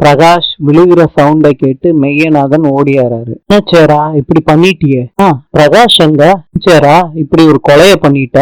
பிரகாஷ் விழுகிற சவுண்டை கேட்டு மெய்யநாதன் ஓடியாராரு. சேரா இப்படி பண்ணிட்டியே? பிரகாஷ் எங்க? சேரா இப்படி ஒரு கொலைய பண்ணிட்ட?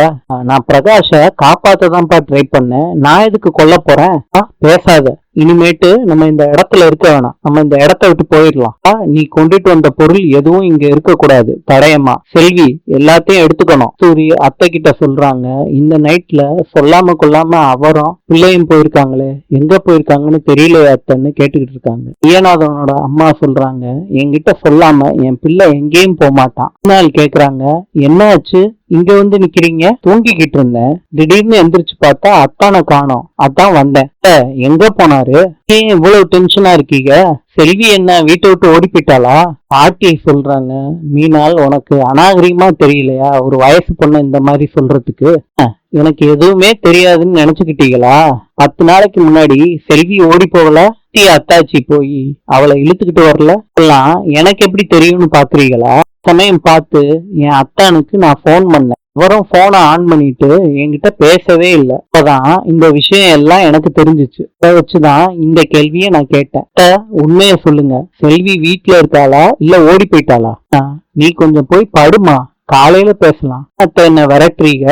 நான் பிரகாஷ காப்பாத்ததான்ப்பா ட்ரை பண்ணேன். நான் எதுக்கு கொல்ல போறேன்? பேசாத. இனிமேட்டு நம்ம இந்த இடத்துல இருக்க வேணாம். நம்ம இந்த இடத்த விட்டு போயிடலாம். நீ கொண்டுட்டு வந்த பொருள் எதுவும் இங்க இருக்க கூடாது. தடயமா செல்வி எல்லாத்தையும் எடுத்துக்கணும். சூரிய அத்தை கிட்ட சொல்றாங்க. இந்த நைட்ல சொல்லாம கொள்ளாம அவரும் பிள்ளையும் போயிருக்காங்களே, எங்க போயிருக்காங்கன்னு தெரியலையா அத்தைன்னு கேட்டுக்கிட்டு இருக்காங்க. ஈயநாதனோட அம்மா சொல்றாங்க, என்கிட்ட சொல்லாம என் பிள்ளை எங்கேயும் போக மாட்டான். நாள் கேக்குறாங்க, என்ன ஆச்சு? இங்க வந்து நிக்கிறீங்க? தூங்கிக்கிட்டு இருந்தேன். திடீர்னு எந்திரிச்சு பார்த்தா அத்தானை காணோம். அதான் வந்தேன். எங்க போனாரு? ஏன் இவ்வளவு டென்ஷனா இருக்கீங்க? செல்வி என்ன வீட்டை விட்டு ஓடி போயிட்டாளா? பாட்டி சொல்றாங்க, மீனால் உனக்கு அநாகரிகமா தெரியலையா ஒரு வயசு பொண்ணு இந்த மாதிரி சொல்றதுக்கு? எனக்கு எதுவுமே தெரியாதுன்னு நினைச்சுக்கிட்டீங்களா? 10 நாளைக்கு முன்னாடி செல்வி ஓடி போகல? அத்தாச்சி போய் அவளை இழுத்துக்கிட்டு வரல? எல்லாம் எனக்கு எப்படி தெரியும்னு பாக்குறீங்களா? சமயம் பார்த்து என் அத்தானுக்கு நான் போன் பண்ணேன். அவரும் போனை ஆன் பண்ணிட்டு என்கிட்ட பேசவே இல்லை. அப்பதான் இந்த விஷயம் எல்லாம் எனக்கு தெரிஞ்சிச்சு. அதை வச்சுதான் இந்த கேள்வியை நான் கேட்டேன். உண்மைய சொல்லுங்க, செல்வி வீட்டுல இருக்காளா இல்ல ஓடி போயிட்டாளா? நீ கொஞ்சம் போய் படுமா, காலையில பேசலாம். அத்த என்ன விரட்டுறீங்க?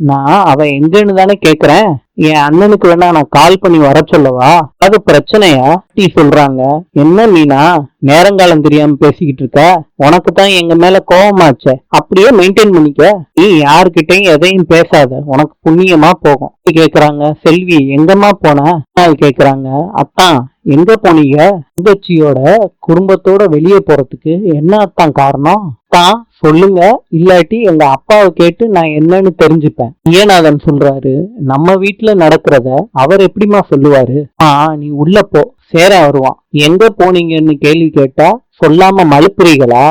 நான் அவ எங்கன்னு தானே கேக்குறேன். என் அண்ணனுக்கு வேணா நான் கால் பண்ணி வர சொல்லவா? அது பிரச்சனையா? சொல்றாங்க, என்ன மீனா நேரங்காலம் தெரியாம பேசிக்கிட்டு இருக்க? உனக்கு தான் எங்க மேல கோபமாச்சே, அப்படியே மெயின்டைன் பண்ணிக்க. நீ யாருக்கிட்டையும் எதையும் பேசாத, உனக்கு புண்ணியமா போகும். கேக்குறாங்க, செல்வி எங்கம்மா போன? கேக்குறாங்க, அத்தான் எங்க போனீங்க? தங்கச்சியோட குடும்பத்தோட வெளியே போறதுக்கு என்ன அத்தான் காரணம்? தான் சொல்லுங்க, இல்லாட்டி எங்க அப்பாவை கேட்டு நான் என்னன்னு தெரிஞ்சுப்பேன். ஈயநாதன் சொல்றாரு, நம்ம வீட்டுல நடக்கிறத அவர் எப்படிமா சொல்லுவாரு? நீ உள்ள போ, சேர வருவான். எங்க போனீங்கன்னு கேள்வி கேட்டா சொல்லாம மழுப்புறீங்களா?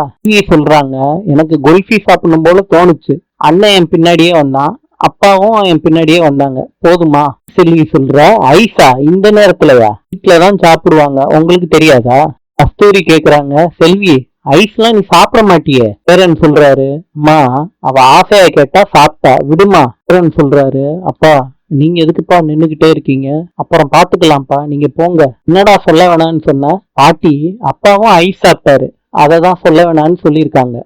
சொல்றாங்க, எனக்கு குல்ஃபி சாப்பிடணும் போல தோணுச்சு. அண்ணன் என் பின்னாடியே வந்தான், அப்பாவும் என் பின்னாடியே வந்தாங்க. போதுமா? செல்வி சொல்ற, ஐசா இந்த நேரத்துலயா? வீட்டுலதான் சாப்பிடுவாங்க, உங்களுக்கு தெரியாதா? கஸ்தூரி கேக்குறாங்க, செல்வி ஐஸ்லாம் நீ சாப்பிட மாட்டியே? பேரன் சொல்றாரு, அம்மா அவ ஆசையா கேட்டா சாப்பிட்டா, விடுமா. பேரன் சொல்றாரு, அப்பா நீங்க எதுக்குப்பா நின்னுகிட்டே இருக்கீங்க? அப்புறம் பாத்துக்கலாம்ப்பா, நீங்க போங்க. என்னடா சொல்ல வேணான்னு சொன்ன? பாட்டி அப்பாவும் ஐஸ் சாப்பிட்டாரு, அததான் சொல்ல வேணான்னு சொல்லியிருக்காங்க.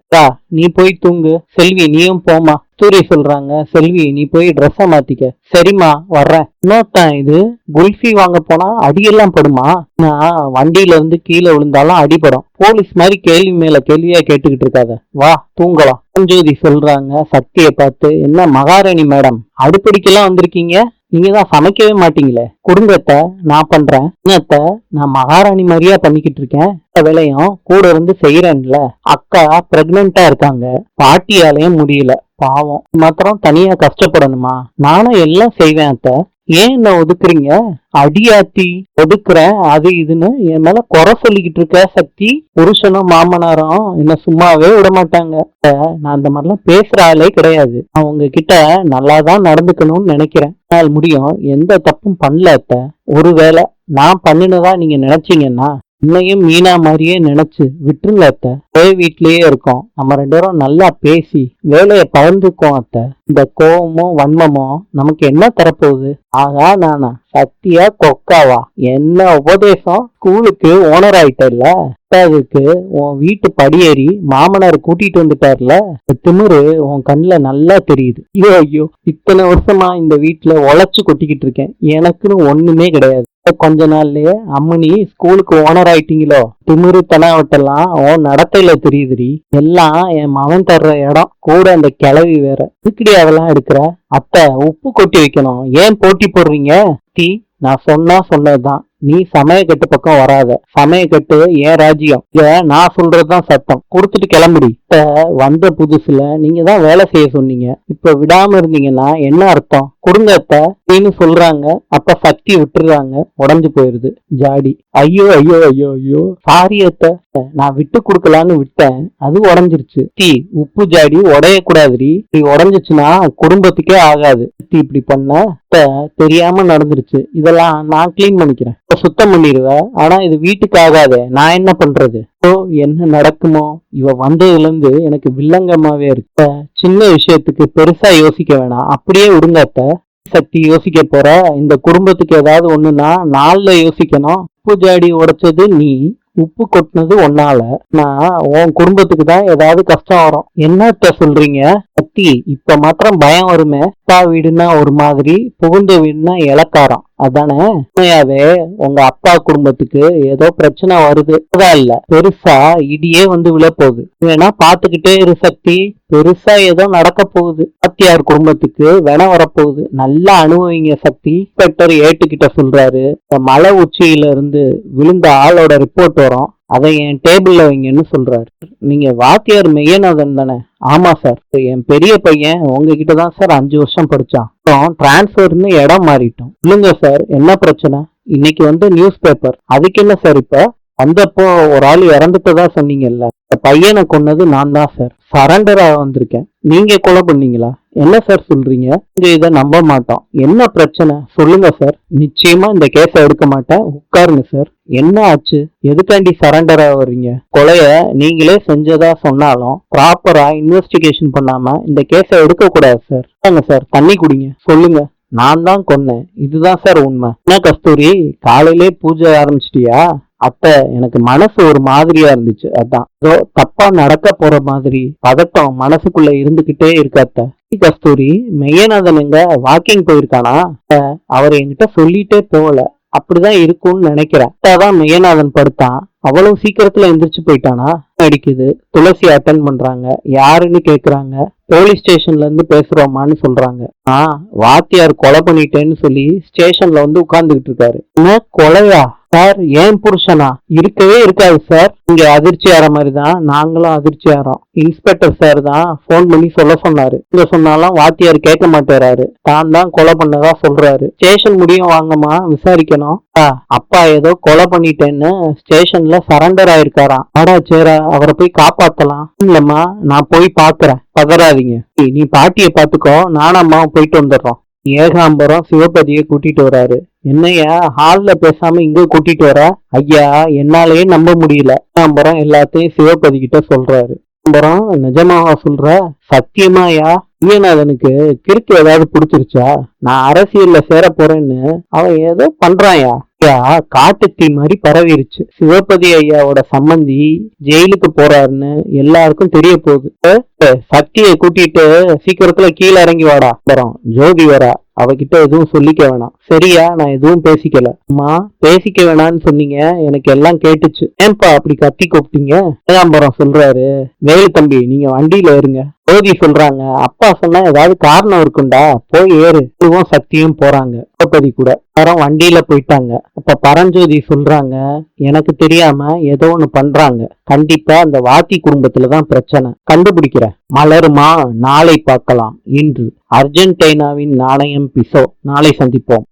நீ போய் தூங்கு. செல்வி நீயும் போமா. சூரிய சொல்றாங்க, செல்வி நீ போய் ட்ரெஸ்ஸ மாத்திக்க. சரிம்மா வர்றேன். இன்னொருத்தான் இது குல்ஃபி வாங்க போனா அடியெல்லாம் படுமா? நான் வண்டியில இருந்து கீழே விழுந்தாலும் அடிபடும். போலீஸ் மாதிரி கேள்வி மேல கேள்வியா கேட்டுக்கிட்டு இருக்காத, வா தூங்கலாம். ஜோதி சொல்றாங்க சக்தியை பார்த்து, என்ன மகாராணி மேடம் அடுப்படிக்கெல்லாம் வந்திருக்கீங்க? நீங்க தான் சமைக்கவே மாட்டீங்களே. குடும்பத்தை நான் பண்றேன். என்னத்த நான் மகாராணி மாதிரியா பண்ணிக்கிட்டு இருக்கேன்? வேலையும் கூட இருந்து செய்யறேன்ல. அக்கா பிரெக்னெண்டா இருக்காங்க, பாட்டியாலையும் முடியல. பாவம் மாத்திரம் தனியா கஷ்டப்படணுமா? நானும் எல்லாம் செய்வேன் அத்த. ஏன் என்ன ஒதுக்குறீங்க? அடியாத்தி ஒதுக்குறேன் அது இதுன்னு என் மேல குறை சொல்லிக்கிட்டு இருக்க சக்தி. புருஷனும் மாமனாரும் என்ன சும்மாவே விட மாட்டாங்க. நான் அந்த மாதிரிலாம் பேசுற ஆளே கிடையாது. நான் உங்ககிட்ட நல்லாதான் நடந்துக்கணும்னு நினைக்கிறேன். முடியும் எந்த தப்பும் பண்ணல அத்த. ஒருவேளை நான் பண்ணினதா நீங்க நினைச்சீங்கன்னா இன்னையும் மீனா மாதிரியே நினைச்சு விட்டுருங்க அத்த. ஒரே வீட்லயே இருக்கோம், நம்ம 2 பேரும் நல்லா பேசி வேலையை பகிர்ந்துக்கோம் அத்த. இந்த கோபமும் வன்மமும் நமக்கு என்ன தரப்போகுது? ஆகா நானா சத்தியா கொக்காவா? என்ன உபதேசம்? ஸ்கூலுக்கு ஓனர் ஆயிட்டல்ல, அதுக்கு உன் வீட்டு படியேறி மாமனார் கூட்டிட்டு வந்துட்டார்ல, திமிரு உன் கண்ணுல நல்லா தெரியுது. ஐயோ ஐயோ, இத்தனை வருஷமா இந்த வீட்டுல உழைச்சு கொட்டிக்கிட்டு இருக்கேன், எனக்குன்னு ஒண்ணுமே கிடையாது. கொஞ்ச நாள்லயே அம்மனி ஸ்கூலுக்கு ஓனர் ஆயிட்டீங்களோ? திமிரு தனாவட்டெல்லாம் உன் நடத்தையில தெரியுதுடி. எல்லாம் என் மகன் தர்ற இடம், கூட அந்த கிளவி வேற. இதுக்கடி அதெல்லாம் எடுக்கிற? அத்தை உப்பு கொட்டி வைக்கணும், ஏன் போட்டி போடுறீங்க? நான் சொன்னதுதான். நீ சமயக்கட்டு பக்கம் வராத. சமயக்கட்டு ஏன் ராஜ்யம், நான் சொல்றதுதான் சட்டம். கொடுத்துட்டு கிளம்புடி. வந்த புதுசுல நீங்க தான் வேலை செய்ய சொன்னீங்க, இப்ப விடாம இருந்தீங்கன்னா என்ன அர்த்தம்? கொடுங்க அத்த சொல்றாங்க. அப்ப சக்தி விட்டுறாங்க, உடஞ்சு போயிருது ஜாடி. ஐயோ ஐயோ ஐயோ ஐயோ, சாரி அத்த, நான் விட்டு கொடுக்கலான்னு விட்டேன், அது உடஞ்சிருச்சு. உப்பு ஜாடி உடைய கூடாதுடி, இப்படி உடஞ்சிச்சுன்னா குடும்பத்துக்கே ஆகாது. இப்படி பண்ண தெரியாம நடந்துருச்சு, இதெல்லாம் நான் கிளீன் பண்ணிக்கிறேன், சுத்தம் பண்ணிடுவேன். ஆனா இது வீட்டுக்கு ஆகாதே, நான் என்ன பண்றது? என்ன நடக்குமோ? இவ வந்ததுல இருந்து எனக்கு வில்லங்கமாவே இருக்கு. சின்ன விஷயத்துக்கு பெருசா யோசிக்க வேணாம், அப்படியே விடுங்க அத்த. சக்தி யோசிக்க போற? இந்த குடும்பத்துக்கு ஏதாவது ஒண்ணுன்னா நாள்ல யோசிக்கணும். உப்பு ஜாடி உடைச்சது நீ, உப்பு கொட்டினது ஒன்னால. நான் உன் குடும்பத்துக்கு தான் ஏதாவது கஷ்டம் வரும். என்னத்த சொல்றீங்க சக்தி? இப்ப மாத்திரம் பயம் வருமே. அப்பா வீடுன்னா ஒரு மாதிரி, புகுந்த வீடுனா இலக்காரம், அதானே? உண்மையாவே உங்க அப்பா குடும்பத்துக்கு ஏதோ பிரச்சனை வருது. அதான் இல்ல, பெருசா இடியே வந்து விழப்போகுது. வேணா பாத்துக்கிட்டே இரு சக்தி. பெருசா ஏதோ நடக்க போகுது. வாத்தியார் குடும்பத்துக்கு வென வரப்போகுது. நல்லா அனுபவிங்க சக்தி. இன்ஸ்பெக்டர் ஏட்டுக்கிட்ட சொல்றாரு, இந்த மலை உச்சியில இருந்து விழுந்த ஆளோட ரிப்போர்ட் வரும், அதை என் டேபிள்ல வைங்கன்னு சொல்றாரு. நீங்க வாத்தியார் மெய்யநாதன் தானே? ஆமா சார். என் பெரிய பையன் உங்ககிட்ட தான் சார் 5 வருஷம் படிச்சான். அப்புறம் டிரான்ஸ்பர்னு இடம் மாறிட்டோம். இல்லைங்க சார், என்ன பிரச்சனை? இன்னைக்கு வந்து நியூஸ் பேப்பர். அதுக்கு என்ன சார்? இப்ப வந்தப்போ ஒரு ஆள் இறந்துட்டதா சொன்னீங்கல்ல, இந்த பையனை கொன்னது நான் தான் சார். சரண்டரா வந்திருக்கேன். நீங்க கொலை பண்ணீங்களா? என்ன சார் சொல்றீங்க? இங்க இதை நம்ப மாட்டோம். என்ன பிரச்சனை சொல்லுங்க சார். நிச்சயமா இந்த கேஸ எடுக்க மாட்டேன். உட்காருங்க சார். என்ன ஆச்சு? எதுக்காண்டி சரண்டரா வர்றீங்க? கொலைய நீங்களே செஞ்சதா சொன்னாலும் ப்ராப்பரா இன்வெஸ்டிகேஷன் பண்ணாம இந்த கேஸ எடுக்க கூடாது சார். சார் தண்ணி குடிங்க. சொல்லுங்க. நான் தான் கொன்னேன். இதுதான் சார் உண்மை. என்ன கஸ்தூரி, காலையிலே பூஜை ஆரம்பிச்சிட்டியா? அத்தை, எனக்கு மனசு ஒரு மாதிரியா இருந்துச்சு. அதான் ஏதோ தப்பா நடக்க போற மாதிரி பதட்டம் மனசுக்குள்ள இருந்துகிட்டே இருக்காத்த. கஸ்தூரி, மெய்யநாதன் எங்க வாக்கிங் போயிருக்கானா? அவர் என்கிட்ட சொல்லிட்டே போகல. அப்படிதான் இருக்கும்னு நினைக்கிறேன். அதான் மெய்யநாதன் படுத்தான். அவ்வளவு சீக்கிரத்துல எந்திரிச்சு போயிட்டானா? அடிக்குது. துளசி அட்டன் பண்றாங்க. யாருன்னு கேக்குறாங்க. போலீஸ் ஸ்டேஷன்ல இருந்து பேசுறோமான்னு சொல்றாங்க. வாத்தியார் கொலை பண்ணிட்டேன்னு சொல்லி ஸ்டேஷன்ல வந்து உட்கார்ந்துகிட்டு இருக்காரு. என்ன கொலையா சார்? ஏன் புருஷனா? இருக்கவே இருக்காது சார். இங்க அதிர்ச்சி ஆற மாதிரிதான் நாங்களும் அதிர்ச்சி ஆறோம். இன்ஸ்பெக்டர் சார் தான் போன் பண்ணி சொல்ல சொன்னாரு. இங்க சொன்னாலும் வாத்தியார் கேட்க மாட்டேறாரு. தான் கொலை பண்ணதா சொல்றாரு. ஸ்டேஷன் முடியும் வாங்கம்மா, விசாரிக்கணும். அப்பா ஏதோ கொலை பண்ணிட்டேன்னு ஸ்டேஷன்ல சரண்டர் ஆயிருக்காராம். ஆடா சேரா, அவரை போய் காப்பாத்தலாம். இல்லம்மா, நான் போய் பாக்குறேன், பதறாதீங்க. நீ பாட்டிய பாத்துக்கோ, நானும் அம்மாவும் போயிட்டு வந்துடுறோம். ஏகாம்பரம் சிவபதியை கூட்டிட்டு வராரு. என்னையா ஹால்ல பேசாம இங்க கூட்டிட்டு வர? ஐயா, என்னாலேயே நம்ப முடியல. ஏகாம்பரம் எல்லாத்தையும் சிவபதி கிட்ட சொல்றாரு. ஏகாம்பரம், நிஜமாவா சொல்ற? சத்தியமாயா? ஈயநாதனுக்கு கிறுக்கு ஏதாவது பிடிச்சிருச்சா? நான் அரசியல்ல சேர போறேன்னு அவன் ஏதோ பண்றாயா? காட்டு தீ மாதிரி பரவிருச்சு. சிவபதி ஐயாவோட சம்பந்தி ஜெயிலுக்கு போறாருன்னு எல்லாருக்கும் தெரிய போகுது. சக்தியை கூட்டிட்டு சீக்கிரத்துல கீழே இறங்கி வாடா. அப்புறம் ஜோதி வரா. அவகிட்ட எதுவும் சொல்லிக்க வேணாம். சரியா? நான் எதுவும் பேசிக்கல. அம்மா, பேசிக்க வேணான்னு சொன்னீங்க, எனக்கு எல்லாம் கேட்டுச்சு. ஏன்பா அப்படி கத்தி கூப்பிட்டீங்க? ஏகாம்பரம் சொல்றாரு, வேலு தம்பி, நீங்க வண்டியில இருங்க. ஜோதி சொல்றாங்க, அப்பா சொன்னா ஏதாவது காரணம் இருக்குண்டா, போய் ஏறு. இதுவும் சக்தியும் போறாங்க திரௌபதி கூட. யாரும் வண்டியில போயிட்டாங்க. அப்ப பரஞ்சோதி சொல்றாங்க, எனக்கு தெரியாம ஏதோ ஒண்ணு பண்றாங்க. கண்டிப்பா அந்த வாத்தி குடும்பத்துலதான் பிரச்சனை. கண்டுபிடிக்கிறேன். மலருமா? நாளை பார்க்கலாம். இன்று அர்ஜென்டினாவின் நாணயம் பிசோ. நாளை சந்திப்போம்.